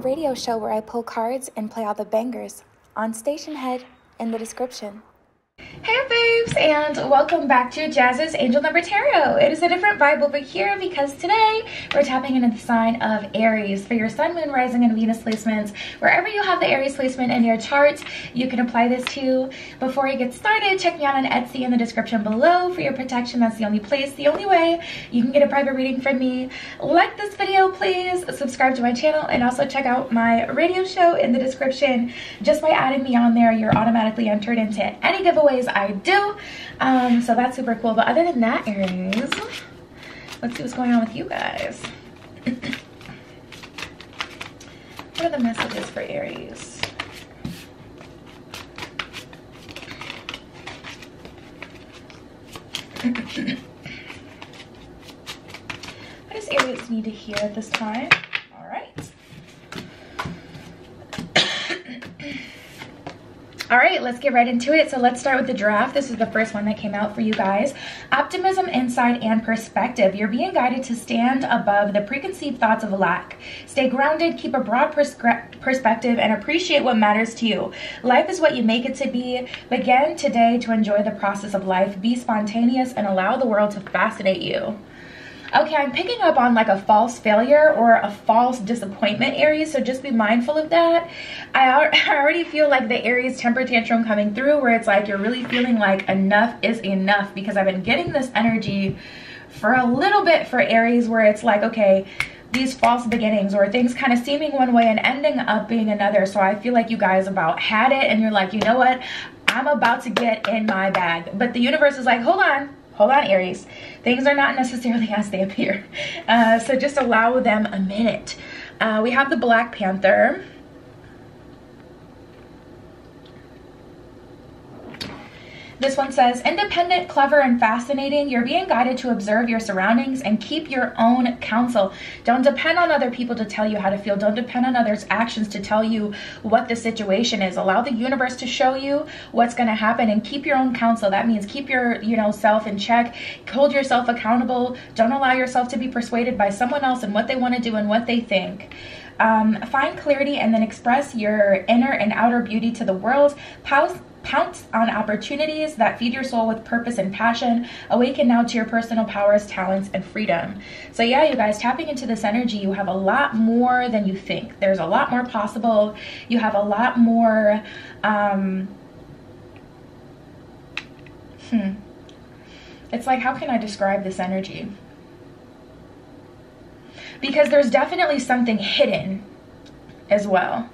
radio show where I pull cards and play all the bangers on Station Head in the description. Hey babes, and welcome back to Jazz's Angel Number Tarot. It is a different vibe over here because today we're tapping into the sign of Aries for your Sun, Moon, Rising, and Venus placements. Wherever you have the Aries placement in your chart, you can apply this to. Before you get started, check me out on Etsy in the description below for your protection. That's the only place, the only way you can get a private reading from me. Like this video, please, subscribe to my channel, and also check out my radio show in the description. Just by adding me on there, you're automatically entered into any giveaways I do, so that's super cool. But other than that, Aries, let's see what's going on with you guys. What are the messages for Aries? What does Aries need to hear at this time? All right. All right, let's get right into it. So let's start with the draft. This is the first one that came out for you guys. Optimism, insight, and perspective. You're being guided to stand above the preconceived thoughts of lack. Stay grounded, keep a broad perspective, and appreciate what matters to you. Life is what you make it to be. Begin today to enjoy the process of life. Be spontaneous and allow the world to fascinate you. Okay, I'm picking up on like a false failure or a false disappointment, Aries, so just be mindful of that. I already feel like the Aries temper tantrum coming through where it's like you're really feeling like enough is enough, because I've been getting this energy for a little bit for Aries where it's like, okay, these false beginnings or things kind of seeming one way and ending up being another. So I feel like you guys about had it and you're like, you know what, I'm about to get in my bag. But the universe is like, hold on, Aries. Things are not necessarily as they appear. So just allow them a minute. We have the Black Panther. This one says, independent, clever, and fascinating. You're being guided to observe your surroundings and keep your own counsel. Don't depend on other people to tell you how to feel. Don't depend on others' actions to tell you what the situation is. Allow the universe to show you what's going to happen and keep your own counsel. That means keep your, self in check. Hold yourself accountable. Don't allow yourself to be persuaded by someone else and what they want to do and what they think. Find clarity and then express your inner and outer beauty to the world. Pounce on opportunities that feed your soul with purpose and passion. Awaken now to your personal powers, talents, and freedom. So yeah, you guys, tapping into this energy, you have a lot more than you think. There's a lot more possible. You have a lot more, it's like, how can I describe this energy? Because there's definitely something hidden as well.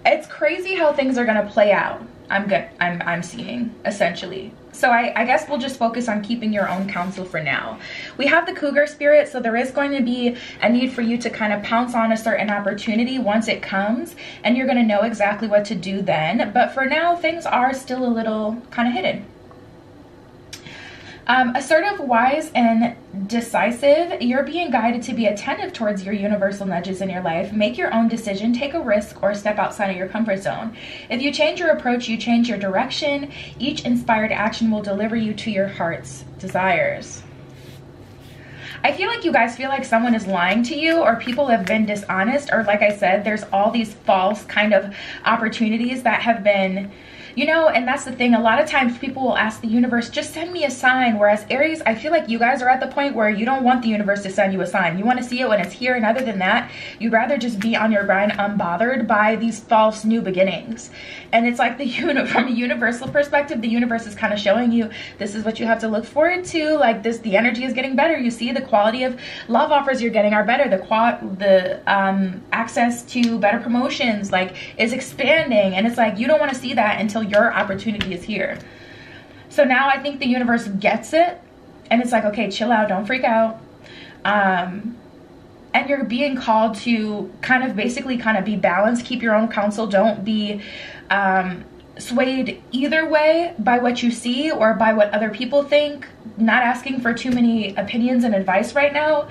It's crazy how things are gonna play out. I'm seeing, essentially. So I guess we'll just focus on keeping your own counsel for now. We have the Cougar spirit, so there is going to be a need for you to kind of pounce on a certain opportunity once it comes, and you're gonna know exactly what to do then. But for now, things are still a little kind of hidden. Assertive, wise, and decisive. You're being guided to be attentive towards your universal nudges in your life. Make your own decision, take a risk, or step outside of your comfort zone. If you change your approach, you change your direction. Each inspired action will deliver you to your heart's desires. I feel like you guys feel like someone is lying to you, or people have been dishonest, or like I said, there's all these false kind of opportunities that have been, and that's the thing. A lot of times people will ask the universe, just send me a sign. Whereas Aries, I feel like you guys are at the point where you don't want the universe to send you a sign. You want to see it when it's here. And other than that, you'd rather just be on your grind unbothered by these false new beginnings. And it's like from a universal perspective, the universe is kind of showing you this is what you have to look forward to. Like this, the energy is getting better. You see the quality of love offers you're getting are better. The access to better promotions is expanding. And it's like you don't want to see that until your opportunity is here. So now I think the universe gets it, and it's like, okay, chill out, don't freak out. And you're being called to basically be balanced, keep your own counsel. Don't be swayed either way by what you see or by what other people think. Not asking for too many opinions and advice right now,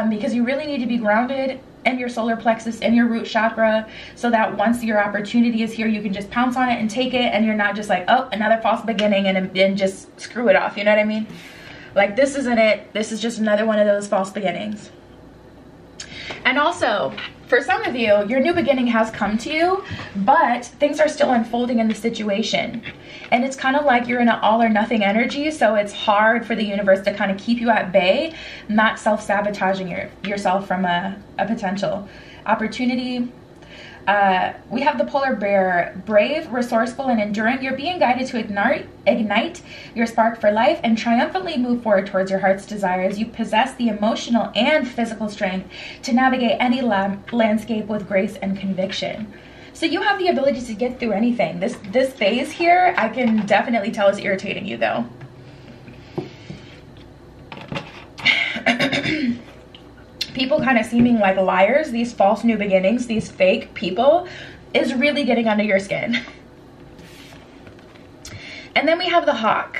because you really need to be grounded in your solar plexus and your root chakra, so that once your opportunity is here, you can just pounce on it and take it, and you're not just like, oh, another false beginning, and just screw it off. You know what I mean? Like, this isn't it. This is just another one of those false beginnings. And also, for some of you, your new beginning has come to you, but things are still unfolding in the situation. And it's kind of like you're in an all or nothing energy, so it's hard for the universe to kind of keep you at bay, not self-sabotaging yourself from a potential opportunity. We have the polar bear, brave, resourceful, and enduring. You're being guided to ignite your spark for life and triumphantly move forward towards your heart's desires. You possess the emotional and physical strength to navigate any landscape with grace and conviction. So you have the ability to get through anything. This phase here, I can definitely tell is irritating you though. People kind of seeming like liars, these false new beginnings, these fake people, is really getting under your skin. And then we have the hawk.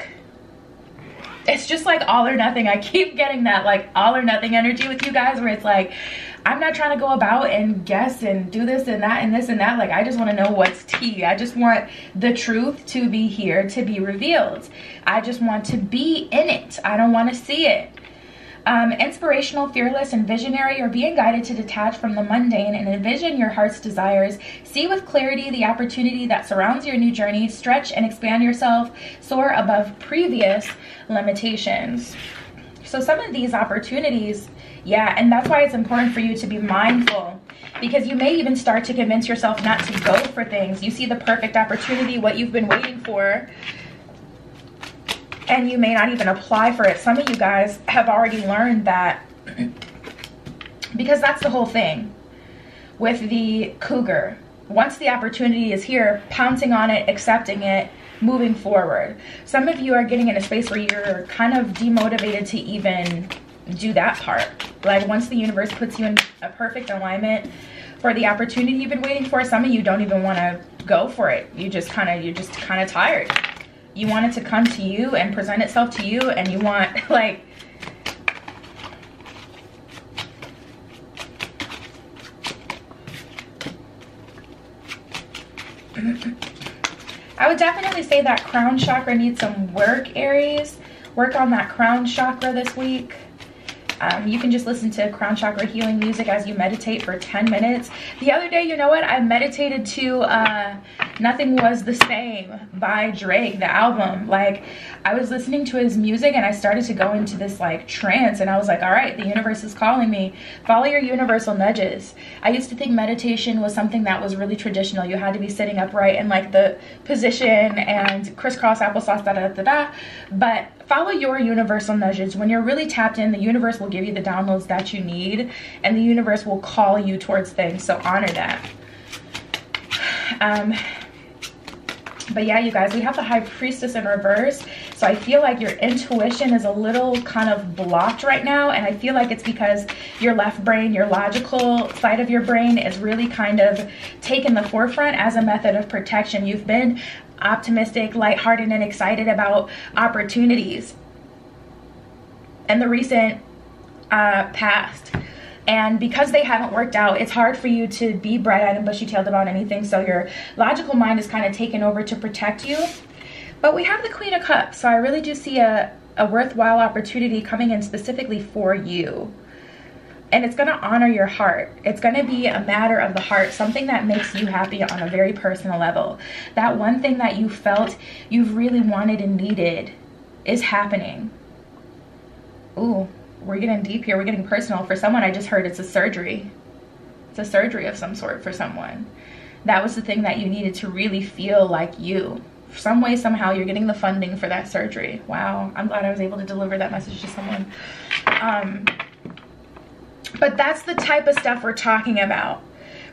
It's just like all or nothing. I keep getting that like all or nothing energy with you guys, where it's like, I'm not trying to go about and guess and do this and that and this and that. Like, I just want to know what's tea. I just want the truth to be here, to be revealed. I just want to be in it. I don't want to see it. Inspirational, fearless, and visionary. You're being guided to detach from the mundane and envision your heart's desires. See with clarity the opportunity that surrounds your new journey. Stretch and expand yourself. Soar above previous limitations. So some of these opportunities, yeah, and that's why it's important for you to be mindful, because you may even start to convince yourself not to go for things. You see the perfect opportunity, what you've been waiting for, and you may not even apply for it. Some of you guys have already learned that, because that's the whole thing with the cougar. Once the opportunity is here, pouncing on it, accepting it, moving forward. Some of you are getting in a space where you're kind of demotivated to even do that part. Like, once the universe puts you in a perfect alignment for the opportunity you've been waiting for, some of you don't even want to go for it. You're just kind of tired. You want it to come to you and present itself to you, and you want, like, I would definitely say that crown chakra needs some work, Aries. Work on that crown chakra this week. You can just listen to crown chakra healing music as you meditate for 10 minutes. The other day, you know what? I meditated to Nothing Was the Same by Drake, the album. Like, I was listening to his music and I started to go into this like trance, and I was like, all right, the universe is calling me. Follow your universal nudges. I used to think meditation was something that was really traditional. You had to be sitting upright in like the position and crisscross applesauce, da da da da. But follow your universal nudges. When you're really tapped in, the universe will give you the downloads that you need, and the universe will call you towards things. So honor that. But yeah, you guys, we have the High Priestess in reverse. So I feel like your intuition is a little kind of blocked right now. And I feel like it's because your left brain, your logical side of your brain, is really kind of taking the forefront as a method of protection. You've been optimistic, lighthearted, and excited about opportunities in the recent past. And because they haven't worked out, it's hard for you to be bright-eyed and bushy-tailed about anything. So your logical mind is kind of taken over to protect you. But we have the Queen of Cups. So I really do see a worthwhile opportunity coming in specifically for you. And it's going to honor your heart. It's going to be a matter of the heart, something that makes you happy on a very personal level. That one thing that you felt you've really wanted and needed is happening. Ooh. We're getting deep here. We're getting personal. For someone, I just heard it's a surgery. It's a surgery of some sort for someone. That was the thing that you needed to really feel like you. Some way, somehow, you're getting the funding for that surgery. Wow. I'm glad I was able to deliver that message to someone. But that's the type of stuff we're talking about.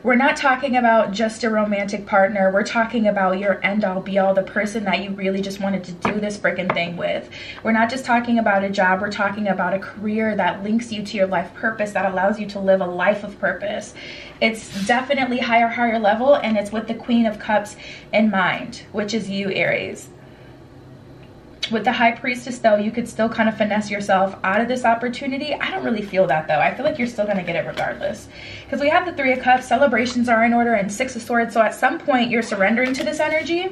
We're not talking about just a romantic partner. We're talking about your end-all be-all, the person that you really just wanted to do this freaking thing with. We're not just talking about a job. We're talking about a career that links you to your life purpose, that allows you to live a life of purpose. It's definitely higher level, and it's with the Queen of Cups in mind, which is you, Aries. With the High Priestess, though, you could still kind of finesse yourself out of this opportunity. I don't really feel that, though. I feel like you're still going to get it regardless. Because we have the Three of Cups, celebrations are in order, and Six of Swords. So at some point, you're surrendering to this energy.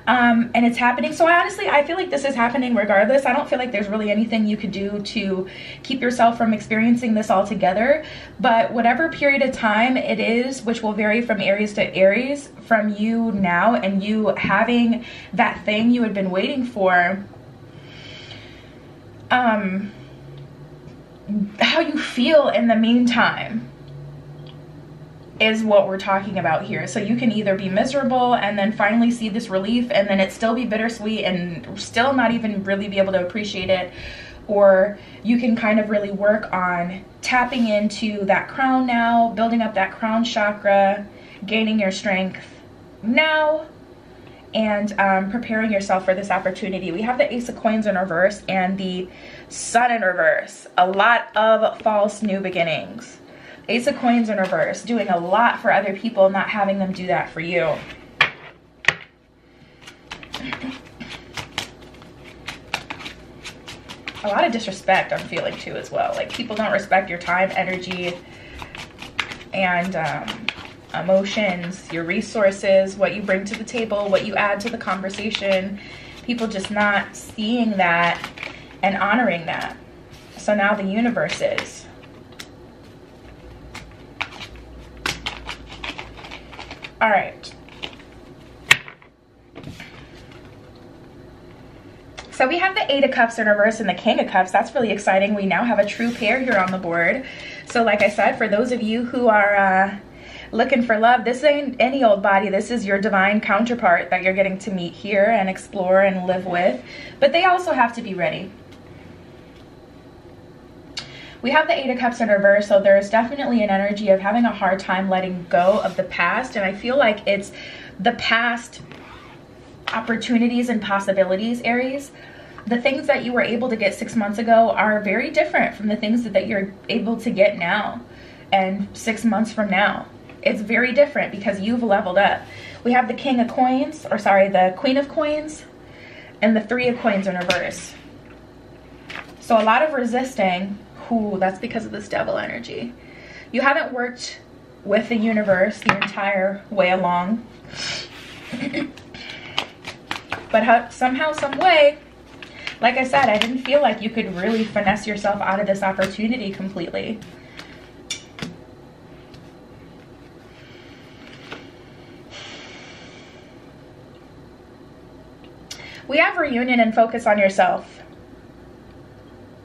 And it's happening. So I feel like this is happening regardless. I don't feel like there's really anything you could do to keep yourself from experiencing this altogether. But whatever period of time it is, which will vary from Aries to Aries, from you now and you having that thing you had been waiting for, how you feel in the meantime is what we're talking about here. So you can either be miserable and then finally see this relief and then it still be bittersweet and still not even really be able to appreciate it, or you can kind of really work on tapping into that crown now, building up that crown chakra, gaining your strength now, and preparing yourself for this opportunity. We have the Ace of Coins in reverse and the Sun in reverse. A lot of false new beginnings. Ace of Coins in reverse, doing a lot for other people, not having them do that for you. A lot of disrespect I'm feeling too as well. Like people don't respect your time, energy, and emotions, your resources, what you bring to the table, what you add to the conversation. People just not seeing that and honoring that. So now the universe is. All right. So we have the Eight of Cups in reverse and the King of Cups. That's really exciting. We now have a true pair here on the board. So like I said, for those of you who are looking for love, this ain't any old body. This is your divine counterpart that you're getting to meet here and explore and live with. But they also have to be ready. We have the Eight of Cups in reverse, so there's definitely an energy of having a hard time letting go of the past. And I feel like it's the past opportunities and possibilities, Aries. The things that you were able to get 6 months ago are very different from the things that you're able to get now and 6 months from now. It's very different because you've leveled up. We have the King of Coins, or sorry, the Queen of Coins and the Three of Coins in reverse. So a lot of resisting. Ooh, that's because of this Devil energy. You haven't worked with the universe the entire way along. But somehow, some way, like I said, I didn't feel like you could really finesse yourself out of this opportunity completely. We have reunion and focus on yourself.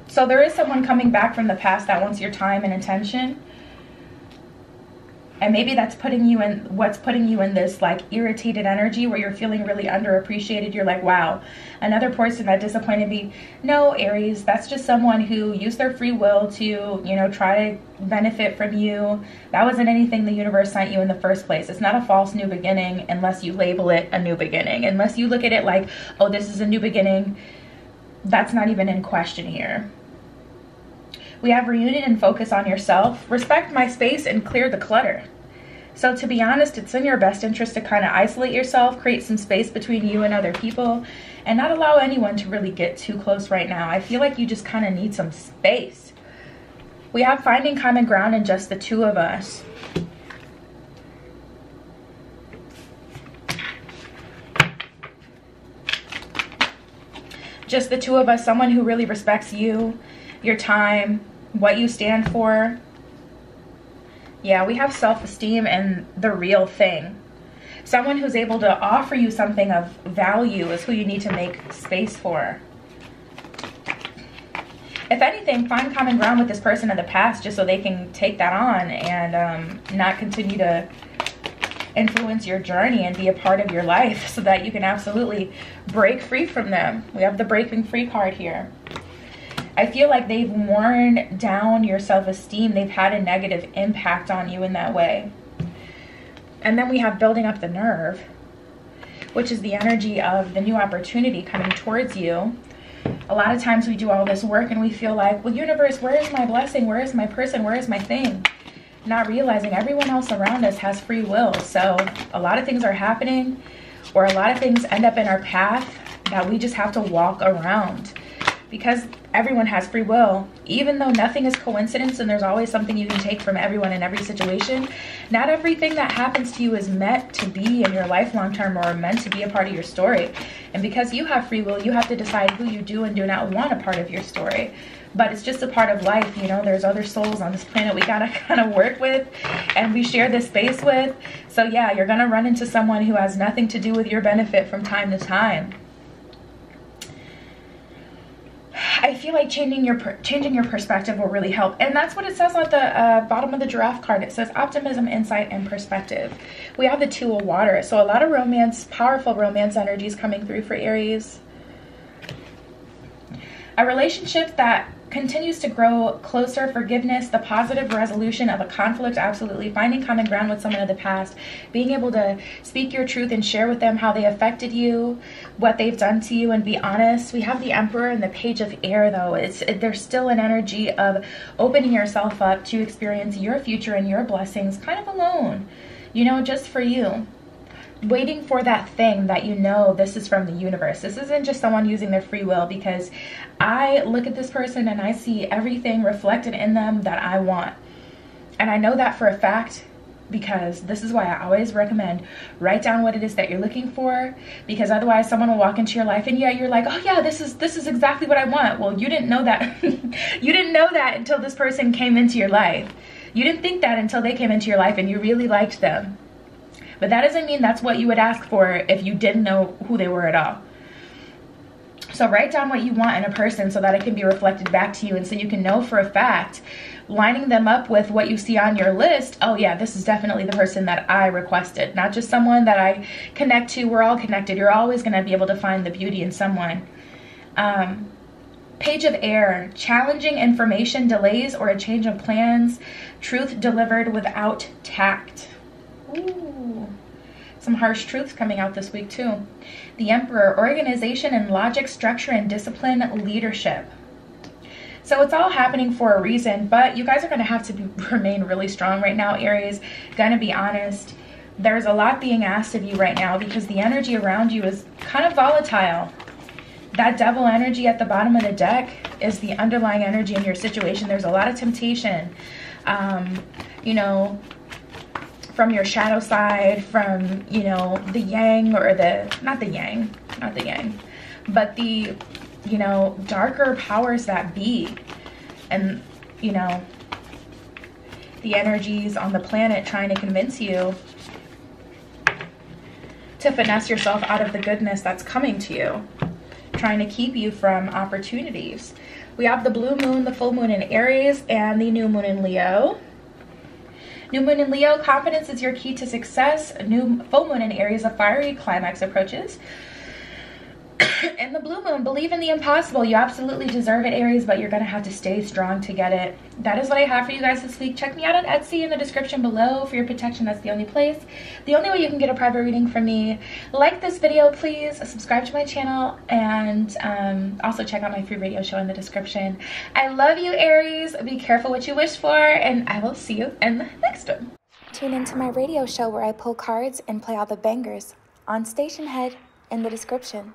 So there is someone coming back from the past that wants your time and attention. And maybe that's putting you in, what's putting you in this like irritated energy where you're feeling really underappreciated. You're like, wow, another person that disappointed me. No, Aries, that's just someone who used their free will to, you know, try to benefit from you. That wasn't anything the universe sent you in the first place. It's not a false new beginning unless you label it a new beginning. Unless you look at it like, oh, this is a new beginning. That's not even in question here. We have reunion and focus on yourself. Respect my space and clear the clutter. So to be honest, it's in your best interest to kind of isolate yourself, create some space between you and other people, and not allow anyone to really get too close right now. I feel like you just kind of need some space. We have finding common ground in just the two of us. Just the two of us, someone who really respects you, your time, what you stand for. Yeah, we have self-esteem and the real thing. Someone who's able to offer you something of value is who you need to make space for. If anything, find common ground with this person in the past just so they can take that on and not continue to influence your journey and be a part of your life, so that you can absolutely break free from them. We have the breaking free card here. I feel like they've worn down your self-esteem. They've had a negative impact on you in that way. And then we have building up the nerve, which is the energy of the new opportunity coming towards you. A lot of times we do all this work and we feel like, well, universe, where is my blessing? Where is my person? Where is my thing? Not realizing everyone else around us has free will. So a lot of things are happening, or a lot of things end up in our path that we just have to walk around. Because everyone has free will. Even though nothing is coincidence and there's always something you can take from everyone in every situation, not everything that happens to you is meant to be in your life long term or meant to be a part of your story. And because you have free will, you have to decide who you do and do not want a part of your story. But it's just a part of life, you know. There's other souls on this planet we gotta kind of work with, and we share this space with. So yeah, you're gonna run into someone who has nothing to do with your benefit from time to time. I feel like changing your perspective will really help. And that's what it says at the bottom of the giraffe card. It says optimism, insight, and perspective. We have the 2 of water. So a lot of romance, powerful romance energies coming through for Aries. A relationship that continues to grow closer, forgiveness, the positive resolution of a conflict, absolutely. Finding common ground with someone of the past, being able to speak your truth and share with them how they affected you, what they've done to you, and be honest. We have the Emperor and the Page of Air, though. There's still an energy of opening yourself up to experience your future and your blessings kind of alone, you know, just for you. Waiting for that thing that you know this is from the universe. This isn't just someone using their free will, because I look at this person and I see everything reflected in them that I want. And I know that for a fact, because this is why I always recommend write down what it is that you're looking for, because otherwise someone will walk into your life and yeah, you're like, oh yeah, this is exactly what I want. Well, you didn't know that. You didn't know that until this person came into your life. You didn't think that until they came into your life and you really liked them. But that doesn't mean that's what you would ask for if you didn't know who they were at all. So write down what you want in a person so that it can be reflected back to you, and so you can know for a fact, lining them up with what you see on your list, oh yeah, this is definitely the person that I requested, not just someone that I connect to. We're all connected. You're always going to be able to find the beauty in someone. Page of Air, challenging information, delays, or a change of plans, truth delivered without tact. Ooh, some harsh truths coming out this week too. The Emperor, organization and logic, structure and discipline, leadership. So it's all happening for a reason, but you guys are going to have to remain really strong right now, Aries. Gonna be honest. There's a lot being asked of you right now because the energy around you is kind of volatile. That devil energy at the bottom of the deck is the underlying energy in your situation. There's a lot of temptation, you know, from your shadow side, from, you know, the yang, or not the yang, but the, you know, darker powers that be. And, you know, the energies on the planet trying to convince you to finesse yourself out of the goodness that's coming to you, trying to keep you from opportunities. We have the blue moon, the full moon in Aries, and the new moon in Leo. New moon in Leo, confidence is your key to success. New full moon in Aries, a fiery climax approaches. And the blue moon, believe in the impossible. You absolutely deserve it, Aries, but you're going to have to stay strong to get it. That is what I have for you guys this week. Check me out on Etsy in the description below for your protection. That's the only place. The only way you can get a private reading from me. Like this video, please. Subscribe to my channel. And also check out my free radio show in the description. I love you, Aries. Be careful what you wish for. And I will see you in the next one. Tune into my radio show where I pull cards and play all the bangers on Station Head in the description.